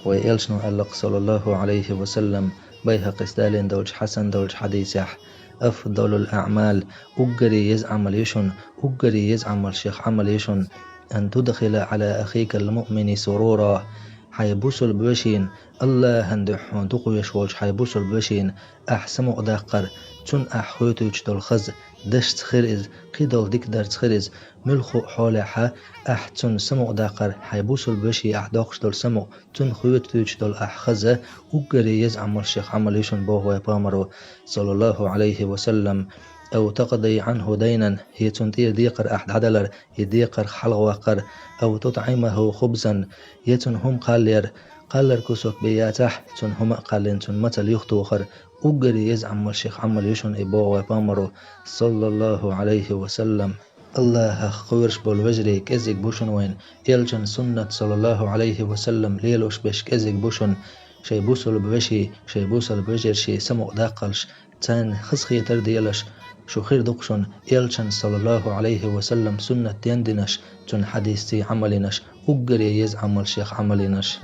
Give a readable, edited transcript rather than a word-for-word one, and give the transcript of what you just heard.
ويلشنو ألق صلى الله عليه وسلم بيهق استالين دولش حسن دولش حديث يح أفضل الأعمال أجري يزعم يشن أجري يزعم الشيخ عمل يشن أن تدخل على أخيك المؤمن سرورا حيبوس البشين الله هندحون تقو يشولش حيبوس البشين أحسم أدقر تون أحويتو يجدل خز دشت خرز قيدل ديك درت خرز ملخو حولها أحتون سمو داقر حيبوس البشي أحداقش دل سمو تون خويتو يجدل أحخزة أجري يزعم الشيخ عمل يشن بوهو يبامرو صلى الله عليه وسلم أو تقضي عنه دينا هي تنتي ديقر أحد عدلر يديقر حلق وقر أو تطعمه خبزا يتن هم قالر كسوك بياتح تن هم قالن تن متل يختوخر أجري يزعم الشيخ عمل يشن إبو وبامرو صلى الله عليه وسلم الله خويرش بالوجري كزيك بوشن وين إلجن سنة صلى الله عليه وسلم ليلوش بش كزيك بوشن شي بوصل بوشي شي بوصل بوجر شي سمو داقلش تان خسخي ترديلش شو خير دقشن إلشن صلى الله عليه وسلم سنة يندنش تن حديثي عملنش أجري يزعم الشيخ عملنش